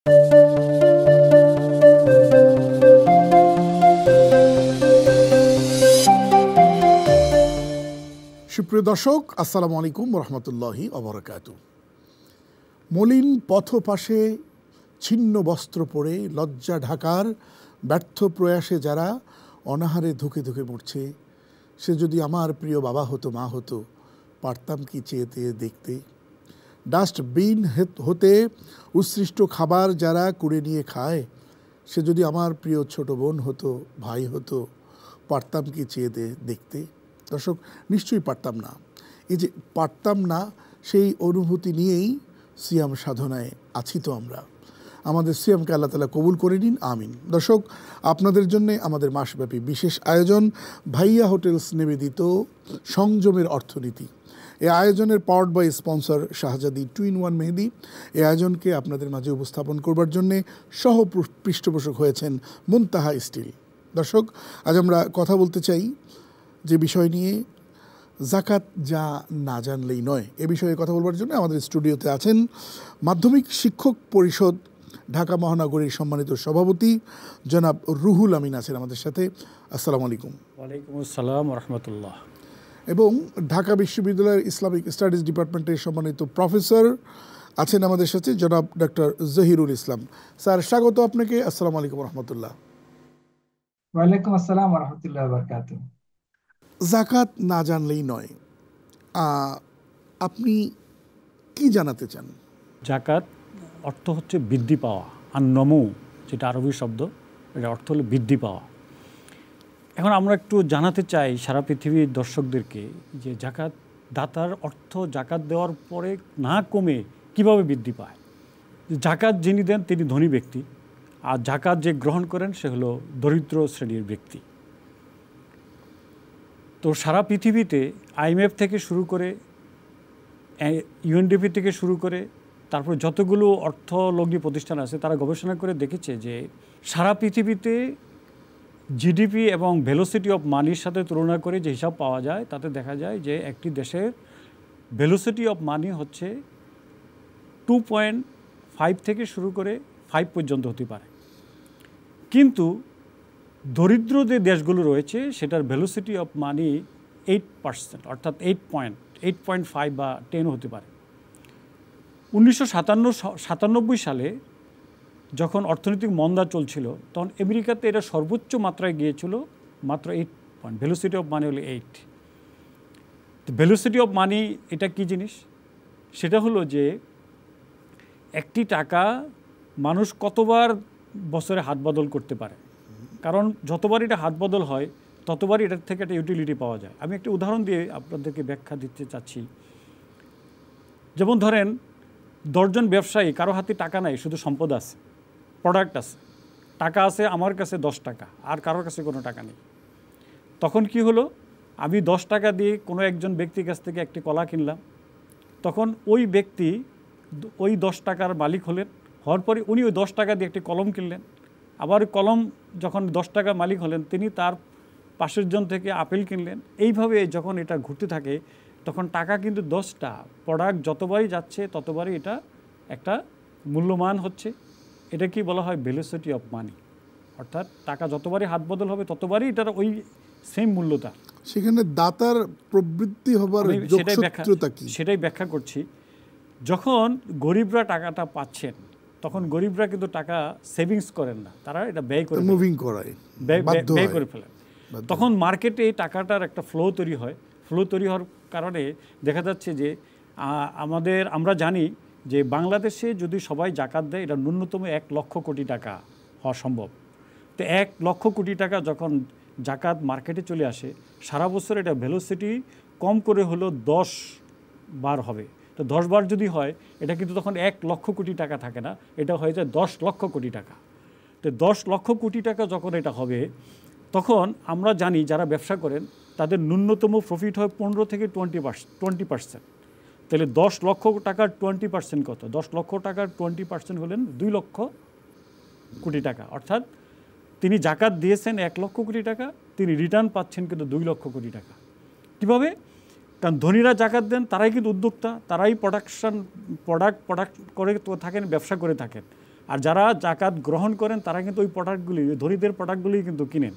সুপ্রিয় দর্শক, আসসালামু আলাইকুম রহমতুল্লাহি ওবারাকাতুহু। মলিন পথপাশে ছিন্ন বস্ত্র পরে লজ্জা ঢাকার ব্যর্থ প্রয়াসে যারা অনাহারে ধুকে ধুকে মরছে, সে যদি আমার প্রিয় বাবা হতো, মা হতো, পারতাম কি চেয়ে দেখতে। ডাস্টবিন হতে উৎসৃষ্ট খাবার যারা কুড়ে নিয়ে খায়, সে যদি আমার প্রিয় ছোট বোন হতো, ভাই হতো, পারতাম কি চেয়ে দেখতে। দর্শক, নিশ্চয়ই পারতাম না। এই যে পারতাম না, সেই অনুভূতি নিয়েই সিয়াম সাধনায় আছি তো আমরা। আমাদের সিয়ামকে আল্লাহ তাআলা কবুল করে নিন, আমিন। দর্শক, আপনাদের জন্যে আমাদের মাসব্যাপী বিশেষ আয়োজন ভাইয়া হোটেলস নিবেদিত সংযমের অর্থনীতি। এই আয়োজনের পাওয়ার্ড বাই স্পন্সর শাহজাদি 2-in-1 মেহেদি। এই আয়োজনকে আপনাদের মাঝে উপস্থাপন করবার জন্যে সহ পৃষ্ঠপোষক হয়েছেন মুনতাহা স্টিল। দর্শক, আজ আমরা কথা বলতে চাই যে বিষয় নিয়ে, জাকাত যা না জানলেই নয়। এ বিষয়ে কথা বলবার জন্য আমাদের স্টুডিওতে আছেন মাধ্যমিক শিক্ষক পরিষদ ঢাকা মহানগরীর সম্মানিত সভাপতি জনাব রুহুল আমিন আছেন আমাদের সাথে। আসসালামু আলাইকুম। ওয়ালাইকুম আসসালাম ওয়া রাহমাতুল্লাহ। এবং ঢাকা বিশ্ববিদ্যালয়ের ইসলামিক স্টাডিজ ডিপার্টমেন্টের সম্মানিত প্রফেসর আছেন আমাদের সাথে জনাব ডক্টর জহিরুল ইসলাম। স্যার, স্বাগত আপনাকে। আসসালামু আলাইকুম রহমতুল্লাহ। ওয়ালাইকুম আসসালাম ওয়া রাহমাতুল্লাহি ওয়া বারাকাতুহু। জাকাত না জানলেই নয়, আপনি কি জানাতে চান? জাকাত অর্থ হচ্ছে বৃদ্ধি পাওয়া, আর নমু যেটা আরবি শব্দ, এটা অর্থ হলো বৃদ্ধি পাওয়া। এখন আমরা একটু জানাতে চাই সারা পৃথিবীর দর্শকদেরকে যে জাকাত দাতার অর্থ জাকাত দেওয়ার পরে না কমে কিভাবে বৃদ্ধি পায়। জাকাত যিনি দেন তিনি ধনী ব্যক্তি, আর জাকাত যে গ্রহণ করেন সে হলো দরিদ্র শ্রেণীর ব্যক্তি। তো সারা পৃথিবীতে IMF থেকে শুরু করে, UNDP থেকে শুরু করে, তারপর যতগুলো অর্থলগ্নি প্রতিষ্ঠান আছে, তারা গবেষণা করে দেখেছে যে সারা পৃথিবীতে জিডিপি এবং ভেলোসিটি অফ মানির সাথে তুলনা করে যে হিসাব পাওয়া যায়, তাতে দেখা যায় যে একটি দেশের ভেলোসিটি অফ মানি হচ্ছে 2.5 থেকে শুরু করে 5 পর্যন্ত হতে পারে। কিন্তু দরিদ্র যে দেশগুলো রয়েছে সেটার ভেলোসিটি অফ মানি 8%, অর্থাৎ 8.5 বা 10 হতে পারে। 1997 সালে যখন অর্থনৈতিক মন্দা চলছিল, তখন আমেরিকাতে এটা সর্বোচ্চ মাত্রায় গিয়েছিল, মাত্র 8 পয়েন্ট। ভেলোসিটি অফ মানি হলো 8। ভেলোসিটি অফ মানি এটা কি জিনিস? সেটা হলো যে একটি টাকা মানুষ কতবার বছরে হাত বদল করতে পারে। কারণ যতবার এটা হাত বদল হয় ততবারই এটার থেকে একটা ইউটিলিটি পাওয়া যায়। আমি একটা উদাহরণ দিয়ে আপনাদেরকে ব্যাখ্যা দিতে চাচ্ছি। যেমন ধরেন, 10 জন ব্যবসায়ী, কারো হাতে টাকা নাই, শুধু সম্পদ আছে, প্রোডাক্ট আছে, টাকা আছে আমার কাছে 10 টাকা, আর কারোর কাছে কোনো টাকা নেই। তখন কি হলো, আমি 10 টাকা দিয়ে কোনো একজন ব্যক্তির কাছ থেকে একটি কলা কিনলাম। তখন ওই ব্যক্তি ওই 10 টাকার মালিক হলেন। হওয়ার পরে উনি ওই 10 টাকা দিয়ে একটি কলম কিনলেন। আবার কলম যখন 10 টাকা মালিক হলেন, তিনি তার পাশের জন থেকে আপেল কিনলেন। এইভাবে যখন এটা ঘুরতে থাকে, তখন টাকা কিন্তু 10টা প্রোডাক্ট যতবারই যাচ্ছে ততবারই এটা একটা মূল্যমান হচ্ছে। এটা কি বলা হয়? Velocity of money. অর্থাৎ টাকা যতবারই হাত বদল হবে ততবারই এটার ওই সেম মূল্যটা। সেখানে দাতার প্রবৃত্তি হবার যোগসূত্রতা কি? সেটাই ব্যাখ্যা করছি। যখন গরিবরা টাকাটা পাচ্ছেন, তখন গরিবরা কিন্তু টাকা সেভিংস করেন না, তারা এটা ব্যয় করে মুভিং করায়, ব্যয় করে ফেলেন। তখন মার্কেটে এই টাকাটার একটা ফ্লো তৈরি হয়। ফ্লো তৈরি হওয়ার কারণে দেখা যাচ্ছে যে আমরা জানি যে বাংলাদেশে যদি সবাই জাকাত দেয়, এটা ন্যূনতম 1 লক্ষ কোটি টাকা হওয়া সম্ভব। তো 1 লক্ষ কোটি টাকা যখন জাকাত মার্কেটে চলে আসে, সারা বছর এটা ভেলোসিটি কম করে হলো 10 বার হবে। তো 10 বার যদি হয়, এটা কিন্তু তখন 1 লক্ষ কোটি টাকা থাকে না, এটা হয়ে যায় 10 লক্ষ কোটি টাকা। তো 10 লক্ষ কোটি টাকা যখন এটা হবে, তখন আমরা জানি যারা ব্যবসা করেন তাদের ন্যূনতম প্রফিট হয় 15 থেকে 20%। তাহলে 10 লক্ষ টাকার 20% কত? 10 লক্ষ টাকার 20% হলেন 2 লক্ষ কোটি টাকা। অর্থাৎ তিনি জাকাত দিয়েছেন 1 লক্ষ কোটি টাকা, তিনি রিটার্ন পাচ্ছেন কিন্তু 2 লক্ষ কোটি টাকা। কীভাবে? কারণ ধনীরা জাকাত দেন, তারাই কিন্তু উদ্যোক্তা, তারাই প্রোডাক্ট করে থাকেন, ব্যবসা করে থাকেন। আর যারা জাকাত গ্রহণ করেন তারা কিন্তু ওই প্রোডাক্টগুলি, ধনীদের প্রোডাক্টগুলি কিন্তু কিনেন।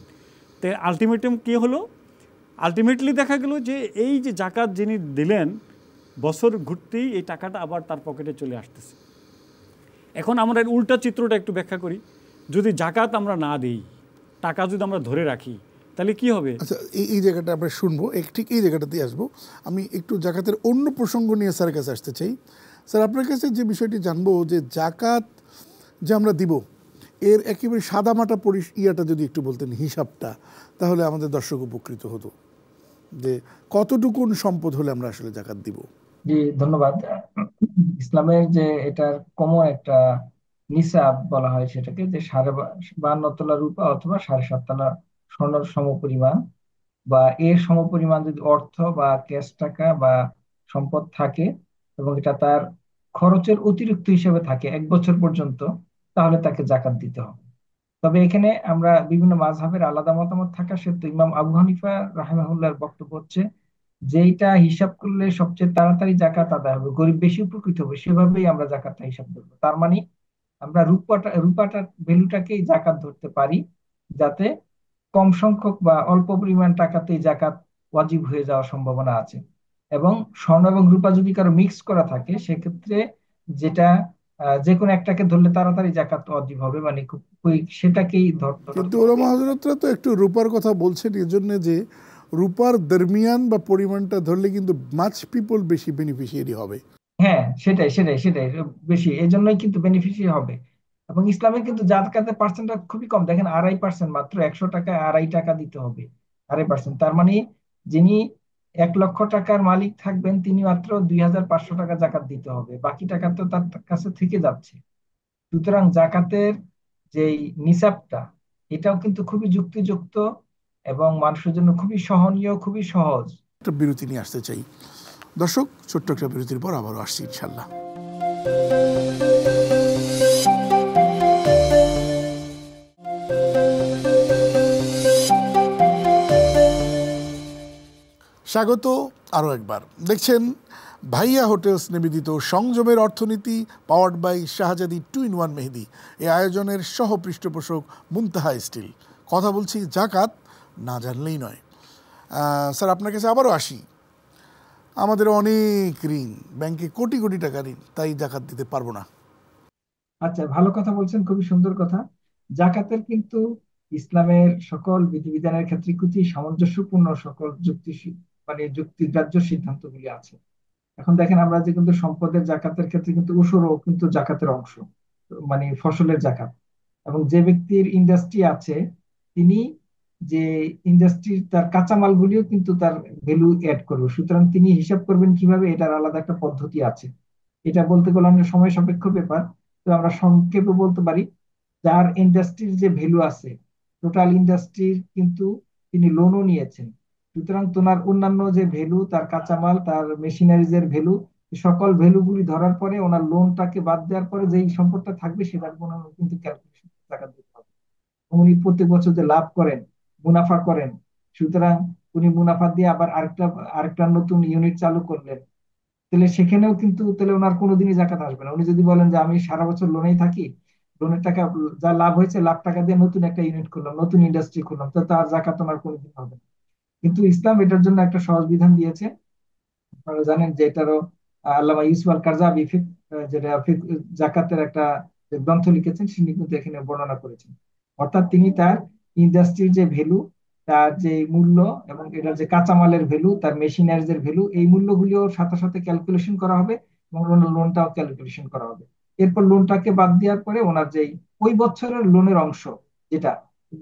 তো আলটিমেটাম কী হলো, আলটিমেটলি দেখা গেল যে এই যে জাকাত যিনি দিলেন বছর ঘুরতেই এই টাকাটা আবার তার পকেটে চলে আসতেছে। এখন আমরা এর উল্টা চিত্রটা একটু ব্যাখ্যা করি। যদি জাকাত আমরা না দিই, টাকা যদি আমরা ধরে রাখি, তাহলে কি হবে? আচ্ছা, এই জায়গাটা আমরা শুনবো, ঠিক এই জায়গাটাতেই আসবো। আমি একটু জাকাতের অন্য প্রসঙ্গ নিয়ে স্যারের কাছে আসতে চাই। স্যার, আপনার কাছে যে বিষয়টি জানবো যে জাকাত যে আমরা দিব, এর একেবারে সাদামাটা ইয়াটা যদি একটু বলতেন, হিসাবটা, তাহলে আমাদের দর্শক উপকৃত হতো যে কতটুকুন সম্পদ হলে আমরা আসলে জাকাত দিব। জি, ধন্যবাদ। ইসলামের যে এটার কমন একটা নিসাব বলা হয় সেটাকে, যে 52 তোলা রূপা অথবা 7.5 তোলা স্বর্ণের সমপরিমাণ, বা এর সমপরিমাণ যদি অর্থ বা ক্যাশ টাকা বা সম্পদ থাকে এবং এটা তার খরচের অতিরিক্ত হিসেবে থাকে 1 বছর পর্যন্ত, তাহলে তাকে জাকাত দিতে হবে। তবে এখানে আমরা বিভিন্ন মাযহাবের আলাদা মতামত থাকা সত্ত্বেও ইমাম আবু হানিফা রাহিমাহুল্লাহর বক্তব্য হচ্ছে যেইটা হিসাব করলে সবচেয়ে তাড়াতাড়ি জাকাত আদায় হবে, গরিব বেশি উপকৃত হবে, সেভাবেই আমরা জাকাতটা হিসাব করবো। তার মানে আমরা রূপাটার ভ্যালুটাকেই জাকাত ধরতে পারি, যাতে কম সংখ্যক বা অল্প পরিমাণ টাকাতেই জাকাত ওয়াজিব হয়ে যাওয়ার সম্ভাবনা আছে। এবং স্বর্ণ এবং রূপা যদি কারো মিক্স করা থাকে, সেক্ষেত্রে যেটা যে কোনো একটাকে ধরলে তাড়াতাড়ি জাকাত ওয়াজিব হবে, মানে খুব কুইক, সেটাকেই ধরতে কিন্তু হবে। ওলামা হযরতরা তো একটু রূপার কথা বলছেন, এর জন্য যে রূপার দরমিয়ান বা পরিমাণটা ধরলে কিন্তু মাচ পিপল বেশি বেনিফিশিয়ারি হবে। হ্যাঁ, সেটাই সেটাই সেটাই বেশি, এই জন্যই কিন্তু বেনিফিশিয়ারি হবে। এবং ইসলামের কিন্তু জাকাতের পার্সেন্টটা খুবই কম, দেখেন 2.5%, মাত্র 100 টাকায় 2.5 টাকা দিতে হবে, 2.5%। তার মানে যিনি 1 লক্ষ টাকার মালিক থাকবেন তিনি মাত্র 2,500 টাকা জাকাত দিতে হবে, বাকি টাকা তো তার কাছে থেকে যাচ্ছে। সুতরাং জাকাতের যেই নিসাবটা, এটাও কিন্তু খুবই যুক্তিযুক্ত এবং মানুষের জন্য খুবই সহনীয়, খুবই সহজ। একটা বিরতি নিয়ে আসতে চাই দর্শক, ছোট্ট একটা বিরতির পর আবারও আসছি ইনশাল্লাহ। স্বাগত আরও একবার। দেখছেন ভাইয়া হোটেলস নিবেদিত সংযমের অর্থনীতি, পাওয়ার্ড বাই শাহজাদি 2-in-1 মেহেদি। এই আয়োজনের সহ পৃষ্ঠপোষক মুনতাহা স্টিল। কথা বলছি জাকাত না জানলেই নয়। স্যার, আপনার কাছে আবারও আসি। আমাদের অনেক ঋণ, ব্যাংকে কোটি কোটি টাকা ঋণ, তাই জাকাত দিতে পারবো না। আচ্ছা, ভালো কথা বলছেন, খুবই সুন্দর কথা। জাকাতের কিন্তু ইসলামের সকল বিধিবিধানের ক্ষেত্রে খুবই সামঞ্জস্যপূর্ণ সকল যুক্তিগ্রাহ্য সিদ্ধান্তগুলি আছে। এখন দেখেন, আমরা যে কিন্তু সম্পদের জাকাতের ক্ষেত্রে কিন্তু উসুরও কিন্তু জাকাতের অংশ, মানে ফসলের জাকাত। এবং যে ব্যক্তির ইন্ডাস্ট্রি আছে, তিনি যে ইন্ডাস্ট্রির তার কাঁচামাল গুলিও কিন্তু তার ভ্যালু এড করবে। সুতরাং তিনি হিসাব করবেন কিভাবে, এটার আলাদা একটা পদ্ধতি আছে। এটা বলতে গেলে অনেক সময় সাপেক্ষ ব্যাপার, তো আমরা সংক্ষেপে বলতে পারি, যার ইন্ডাস্ট্রির যে ভ্যালু আছে, টোটাল ইন্ডাস্ট্রির কিন্তু তিনি লোনও নিয়েছেন। সুতরাং তোমার অন্যান্য যে ভ্যালু, তার কাঁচামাল, তার মেশিনারিজ এর ভ্যালু, সকল ভ্যালু গুলি ধরার পরে ওনার লোনটাকে বাদ দেওয়ার পরে যেই সম্পদটা থাকবে সেটার কোনো কিন্তু ক্যালকুলেশন টাকা দিতে হবে। উনি প্রত্যেক বছর যে লাভ করেন, মুনাফা করেন, সুতরাং উনি মুনাফা দিয়ে আবার আরেকটা আরেকটা নতুন ইউনিট চালু করলেন, তাহলে সেখানেও কিন্তু তাহলে ওনার কোনোদিনই জাকাত আসবে না। উনি যদি বলেন যে আমি সারা বছর লোনেই থাকি, লোনের টাকা যা লাভ হয়েছে, লাখ টাকা দিয়ে নতুন একটা ইউনিট করলাম, নতুন ইন্ডাস্ট্রি করলাম, তো তার জাকাত ওনার কোনোদিন হবে না। কিন্তু ইসলাম এটার জন্য একটা সহজ বিধান দিয়েছে। আপনারা জানেন যে এটারও আল্লামা ইউসুফ আল কারজাবি যেটা জাকাতের একটা গ্রন্থ লিখেছেন, তিনি কিন্তু এখানে বর্ণনা করেছেন। অর্থাৎ তিনি তার ইন্ডাস্ট্রির যে ভ্যালু, তার যে মূল্য, এবং এটার যে কাঁচামালের ভ্যালু, তার মেশিনারিজ এর ভ্যালু, এই মূল্যগুলিও সাথে সাথে ক্যালকুলেশন করা হবে এবং ওনার লোনটাও ক্যালকুলেশন করা হবে। এরপর লোনটাকে বাদ দেওয়ার পরে ওনার যেই ওই বছরের লোনের অংশ, যেটা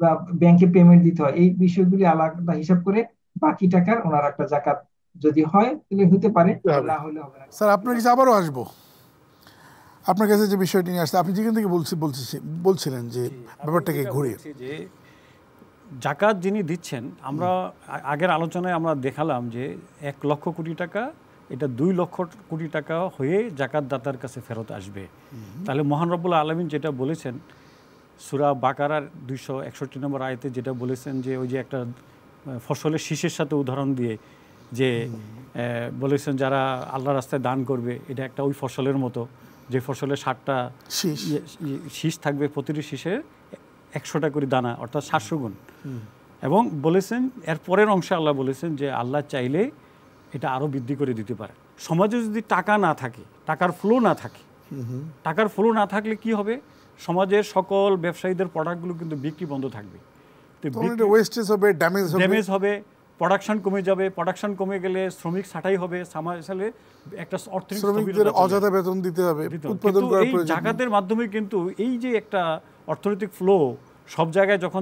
বা ব্যাংকে পেমেন্ট দিতে হয়, এই বিষয়গুলি আলাদা হিসাব করে বাকি টাকার ওনার একটা জাকাত যদি হয় তাহলে হতে পারে, না হলে হবে না। স্যার, আপনার কাছে আবারও আসবো। আপনার কাছে যে বিষয়টি নিয়ে আসছে, আপনি যেখান থেকে বলছিলেন যে ব্যাপারটাকে ঘুরে যে জাকাত যিনি দিচ্ছেন, আমরা আগের আলোচনায় আমরা দেখালাম যে 1 লক্ষ কোটি টাকা, এটা 2 লক্ষ কোটি টাকা হয়ে জাকাত দাতার কাছে ফেরত আসবে। তাহলে মহান রব্বুল আলামিন যেটা বলেছেন সূরা বাকারার 261 নম্বর আয়াতে, যেটা বলেছেন যে ওই যে একটা ফসলের শীষের সাথে উদাহরণ দিয়ে যে বলেছেন যারা আল্লাহ রাস্তায় দান করবে, এটা একটা ওই ফসলের মতো। যে ফসলের 60টা শীষ থাকবে, প্রতিটি শীষে 100টা করে দানা, অর্থাৎ 700 গুণ। এবং বলেছেন এর পরের অংশে আল্লাহ বলেছেন যে আল্লাহ চাইলে এটা আরও বৃদ্ধি করে দিতে পারে। সমাজে যদি টাকা না থাকে, টাকার ফ্লো না থাকে, টাকার ফ্লো না থাকলে কি হবে? সমাজের সকল ব্যবসায়ীদের প্রোডাক্টগুলো কিন্তু বিক্রি বন্ধ থাকবে, ওয়েস্টেজ হবে, ড্যামেজ হবে, প্রোডাকশন কমে যাবে। প্রোডাকশন কমে গেলে শ্রমিক ছাঁটাই হবে, সমাজে একটা শ্রমিকদের অযথা বেতন দিতে হবে, উৎপাদন করার প্রয়োজন। জাকাতের মাধ্যমে কিন্তু এই যে একটা অর্থনৈতিক ফ্লো সব জায়গায় যখন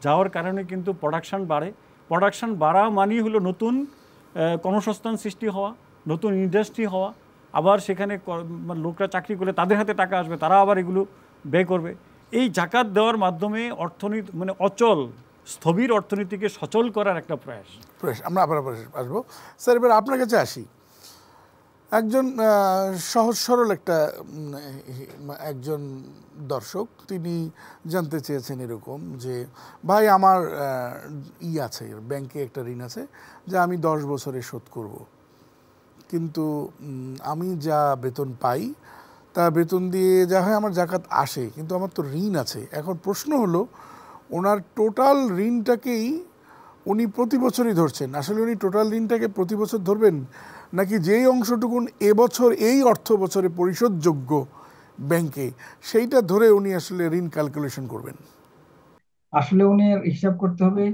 যাওয়ার কারণে কিন্তু প্রোডাকশন বাড়ে। প্রোডাকশন বাড়া মানেই হলো নতুন কর্মসংস্থান সৃষ্টি হওয়া, নতুন ইন্ডাস্ট্রি হওয়া। আবার সেখানে লোকরা চাকরি করলে তাদের হাতে টাকা আসবে, তারা আবার এগুলো ব্যয় করবে। এই জাকাত দেওয়ার মাধ্যমে অর্থনীতি মানে অচল স্থবির অর্থনীতিকে সচল করার একটা প্রয়াস। আমরা আবার আসবো স্যার। এবার আপনার কাছে আসি। একজন সহজ সরল একজন দর্শক, তিনি জানতে চেয়েছেন এরকম যে ভাই আমার আছে, ব্যাংকে একটা ঋণ আছে যে আমি 10 বছরে শোধ করব, কিন্তু আমি যা বেতন পাই তা বেতন দিয়ে যা হয় আমার জাকাত আসে, কিন্তু আমার তো ঋণ আছে। এখন প্রশ্ন হলো ওনার টোটাল ঋণটাকেই উনি প্রতি বছরই ধরছেন। আসলে উনি টোটাল ঋণটাকে প্রতি বছর ধরবেন, নাকি যেই অংশটুকুন এবছর এই অর্থ বছরে পরিশোধযোগ্য ব্যাংকে সেইটা ধরে উনি আসলে ঋণ ক্যালকুলেশন করবেন? আসলে উনি হিসাব করতে হবে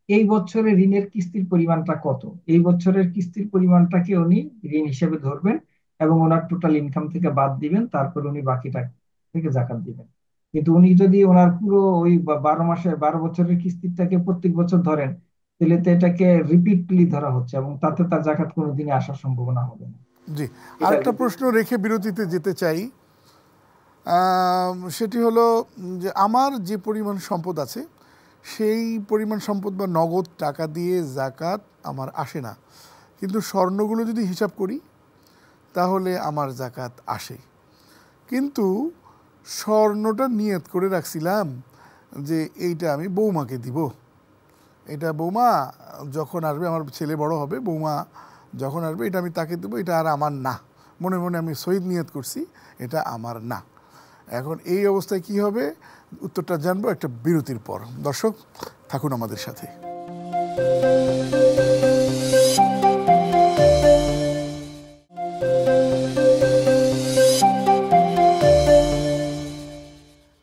এই বছরের ঋণের কিস্তির পরিমাণটা কত, এই বছরের কিস্তির পরিমাণটাকে উনি ঋণ হিসেবে ধরবেন এবং ওনার টোটাল ইনকাম থেকে বাদ দিবেন, তারপর উনি বাকিটা থেকে জাকাত দিবেন। কিন্তু উনি যদি ওনার পুরো ওই 12 বছরের কিস্তিটাকে প্রত্যেক বছর ধরেন, তাহলে তো এটাকে রিপিটলি ধরা হচ্ছে এবং তাতে তার জাকাত কোনোদিনই আসার সম্ভাবনা হবে না। জি, আরেকটা প্রশ্ন রেখে বিরতিতে যেতে চাই। সেটি হলো যে আমার যে পরিমাণ সম্পদ আছে সেই পরিমাণ সম্পদ বা নগদ টাকা দিয়ে জাকাত আমার আসে না, কিন্তু স্বর্ণগুলো যদি হিসাব করি তাহলে আমার জাকাত আসে। কিন্তু স্বর্ণটা নিয়ত করে রাখছিলাম যে এইটা আমি বৌমাকে দিব, এটা বৌমা যখন আসবে, আমার ছেলে বড় হবে, বৌমা যখন আসবে এটা আমি তাকে দেবো, এটা আর আমার না, মনে মনে আমি শহীদ নিয়ত করছি, এটা আমার না। এখন এই অবস্থায় কি হবে, উত্তরটা জানবো একটা বিরতির পর। দর্শক থাকুন আমাদের সাথে।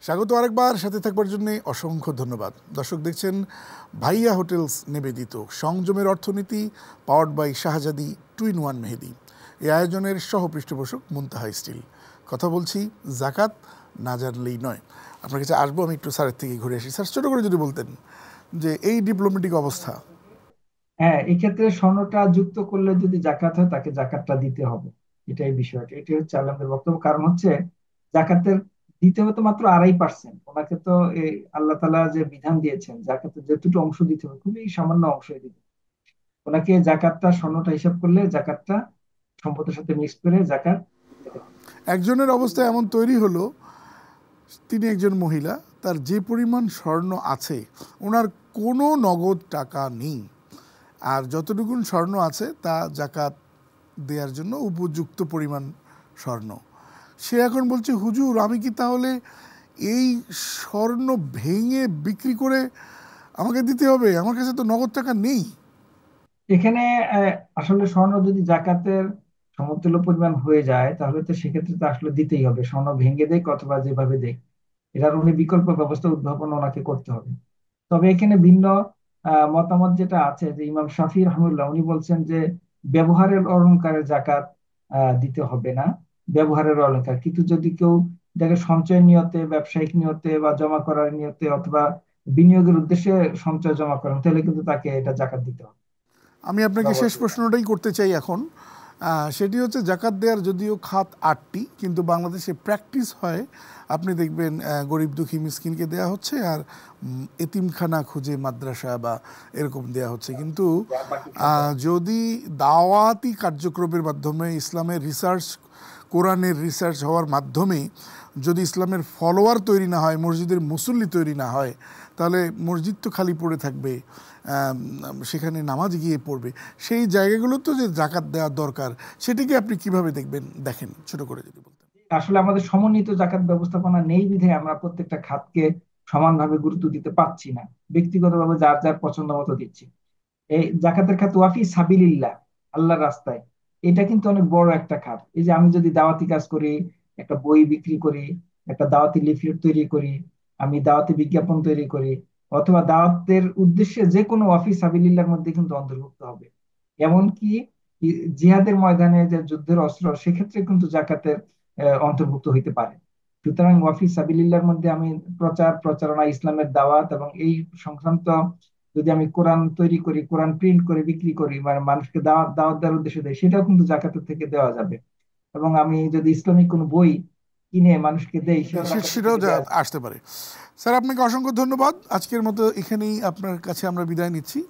স্বাগত আরেকবার, সাথে থাকবার জন্য অসংখ্য ধন্যবাদ। দর্শক দেখছেন ভাইয়া হোটেলস নিবেদিত সংযমের অর্থনীতি, পাওয়ার্ড বাই শাহজাদি 2-in-1 মেহেদি। এই আয়োজনের সহ পৃষ্ঠপোষক মুনতাহা স্টিল। কথা বলছি জাকাত না জানলেই নয়। আপনার কাছে আসবো, আমি একটু স্যারের থেকে ঘুরে আসি। স্যার ছোট করে যদি বলতেন যে এই ডিপ্লোম্যাটিক অবস্থা। হ্যাঁ, এক্ষেত্রে স্বর্ণটা যুক্ত করলে যদি জাকাত হয় তাকে জাকাতটা দিতে হবে, এটাই বিষয়টা, এটাই হচ্ছে আলেমদের বক্তব্য। কারণ হচ্ছে জাকাতের দিতে হবে তো মাত্র 2.5%। ওনাকে তো এই আল্লাহ তাআলা যে বিধান দিয়েছেন জাকাতের যেটুকু অংশ দিতে হবে খুবই সামান্য অংশই দিতে হবে। ওনাকে জাকাতটা স্বর্ণটা হিসাব করলে জাকাতটা সম্পদের সাথে মিক্স করে জাকাত দিতে হবে। একজনের অবস্থা এমন তৈরি হলো, তিনি একজন মহিলা, তার যে পরিমাণ স্বর্ণ আছে ওনার কোনো নগদ টাকা নেই, আর যতটুকুন স্বর্ণ আছে তা জাকাত দেওয়ার জন্য উপযুক্ত পরিমাণ স্বর্ণ। সে এখন বলছে হুজুর আমি কি তাহলে এই স্বর্ণ ভেঙে বিক্রি করে আমাকে দিতে হবে, আমার কাছে তো নগদ টাকা নেই? এখানে আসলে স্বর্ণ যদি জাকাতের সমতুল্য পরিমাণ হয়ে যায় তাহলে তো সেক্ষেত্রে তো আসলে দিতেই হবে, স্বর্ণ ভেঙে দেখ অথবা যেভাবে দেখ, এটার উনি বিকল্প ব্যবস্থা উদ্ভাবন ওনাকে করতে হবে। তবে এখানে ভিন্ন মতামত যেটা আছে, যে ইমাম শাফি রহমুল্লাহ উনি বলছেন যে ব্যবহারের অলংকারের জাকাত দিতে হবে না, ব্যবহারের অলংকার। কিন্তু যদি কেউ দেখে সঞ্চয় নিয়তে, ব্যবসায়িক নিয়তে বা জমা করার নিয়তে অথবা বিনিয়োগের উদ্দেশ্যে সঞ্চয় জমা করেন তাহলে কিন্তু তাকে এটা জাকাত দিতে হবে। আমি আপনাকে শেষ প্রশ্নটাই করতে চাই এখন। সেটি হচ্ছে জাকাত দেওয়ার যদিও খাত 8টি, কিন্তু বাংলাদেশে প্র্যাকটিস হয় আপনি দেখবেন গরিব দুঃখী মিসকিনকে দেয়া হচ্ছে আর এতিমখানা খুঁজে মাদ্রাসা বা এরকম দেয়া হচ্ছে। কিন্তু যদি দাওয়াতি কার্যক্রমের মাধ্যমে ইসলামের রিসার্চ, কোরআনের রিসার্চ হওয়ার মাধ্যমে যদি ইসলামের ফলোয়ার তৈরি না হয়, মসজিদের মুসল্লি তৈরি না হয়, তাহলে মসজিদ তো খালি পড়ে থাকবে, সেখানে নামাজ গিয়ে পড়বে। সেই জায়গাগুলো তো যে জাকাত দেওয়ার দরকার, সেটিকে আপনি কিভাবে দেখেন ছোট করে যদি বলতেন। আসলে আমাদের সমন্বিত জাকাত ব্যবস্থাপনা নেই বিধায় আমরা প্রত্যেকটা খাতকে সমানভাবে গুরুত্ব দিতে পারছি না, ব্যক্তিগতভাবে যার যার পছন্দ মতো দিচ্ছি। এই জাকাতের খাত ওয়াফি সাবিলিল্লাহ, আল্লাহর রাস্তায়, এটা কিন্তু অনেক বড় একটা খাত। এই যে আমি যদি দাওয়াতি কাজ করি, একটা বই বিক্রি করি, একটা দাওয়াতি লিফলেট তৈরি করি, আমি দাওয়াতি বিজ্ঞাপন তৈরি করি, অথবা দাওয়াতের উদ্দেশ্যে যে কোনো ওয়াফি সাবিলিল্লাহর মধ্যে কিন্তু অন্তর্ভুক্ত হবে। এমনকি জিহাদের ময়দানে যে যুদ্ধের অস্ত্র, সেক্ষেত্রে কিন্তু জাকাতের অন্তর্ভুক্ত হইতে পারে। সুতরাং ওয়াফি সাবিলিল্লাহর মধ্যে আমি প্রচার প্রচারণা, ইসলামের দাওয়াত এবং এই সংক্রান্ত, যদি আমি কোরআন তৈরি করি, কোরআন প্রিন্ট করে বিক্রি করি, মানে মানুষকে দাওয়াত দাওয়াত দেওয়ার উদ্দেশ্যে দেয়, সেটাও কিন্তু জাকাতের থেকে দেওয়া যাবে। এবং আমি যদি ইসলামিক কোনো বই কিনে মানুষকে দেই, সেটা জাকাত সেটাও থেকে দেওয়া যাবে। আসতে পারে। স্যার, আপনাকে অসংখ্য ধন্যবাদ। আজকের মতো এখানেই আপনার কাছে আমরা বিদায় নিচ্ছি।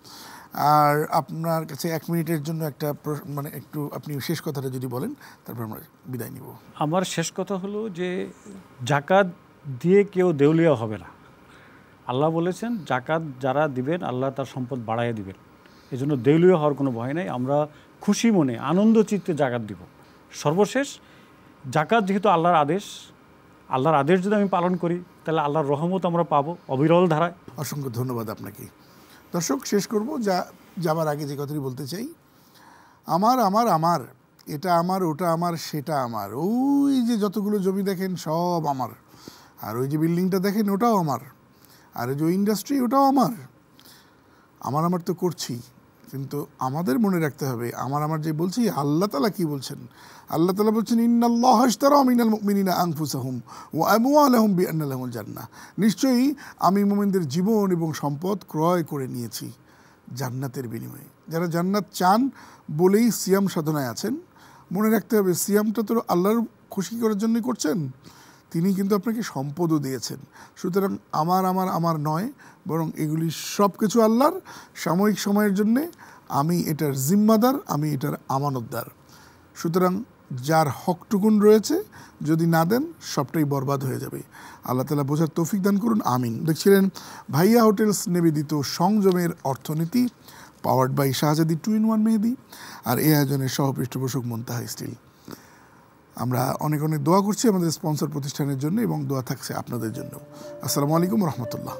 আর আপনার কাছে 1 মিনিটের জন্য একটা মানে একটু আপনি শেষ কথাটা যদি বলেন, তারপর আমরা বিদায় নিব। আমার শেষ কথা হলো যে জাকাত দিয়ে কেউ দেউলিয়া হবে না। আল্লাহ বলেছেন জাকাত যারা দিবেন আল্লাহ তার সম্পদ বাড়াইয়া দিবেন। এই জন্য দেউলিয়া হওয়ার কোনো ভয় নাই। আমরা খুশি মনে আনন্দ চিত্তে জাকাত দিব। সর্বশেষ, জাকাত যেহেতু আল্লাহর আদেশ, আল্লাহর আদেশ যদি আমি পালন করি তাহলে আল্লাহর রহমত আমরা পাবো অবিরল ধারায়। অসংখ্য ধন্যবাদ আপনাকে। দর্শক, শেষ করব যাবার আগে যে কথাটি বলতে চাই, আমার আমার আমার, এটা আমার, ওটা আমার, সেটা আমার, ওই যে যতগুলো জমি দেখেন সব আমার, আর ওই যে বিল্ডিংটা দেখেন ওটাও আমার, আর ওই যে ইন্ডাস্ট্রি ওটাও আমার। আমার তো করছি, কিন্তু আমাদের মনে রাখতে হবে আমার যে বলছি, আল্লাহ তাআলা কি বলছেন। আল্লাহ তাআলা বলছেন, ইন্নাল্লাহা আশতারা মিনাল মুমিনিনা আনফুসাহুম ওয়া আমওয়ালাহুম বিআন্না লাহুমুল জান্নাহ, নিশ্চয়ই আমি মুমিনদের জীবন এবং সম্পদ ক্রয় করে নিয়েছি জান্নাতের বিনিময়ে। যারা জান্নাত চান বলেই সিয়াম সাধনায় আছেন, মনে রাখতে হবে সিয়ামটা তো আল্লাহর খুশি করার জন্যই করছেন, তিনি কিন্তু আপনাকে সম্পদও দিয়েছেন। সুতরাং আমার নয়, বরং এগুলি সব কিছু আল্লাহর। সাময়িক সময়ের জন্যে আমি এটার জিম্মাদার, আমি এটার আমানতদার। সুতরাং যার হকটুকুন রয়েছে যদি না দেন, সবটাই বরবাদ হয়ে যাবে। আল্লাহ তাআলা বোঝার তৌফিক দান করুন, আমিন। দেখছিলেন ভাইয়া হোটেলস নিবেদিত সংযমের অর্থনীতি, পাওয়ার্ড বাই শাহজাদি 2-in-1 মেহেদি, আর এই আয়োজনের সহপৃষ্ঠপোষক মুনতাহা স্টিল। আমরা অনেক অনেক দোয়া করছি আমাদের স্পন্সর প্রতিষ্ঠানের জন্য, এবং দোয়া থাকছে আপনাদের জন্য। আসসালামু আলাইকুম রহমতুল্লাহ।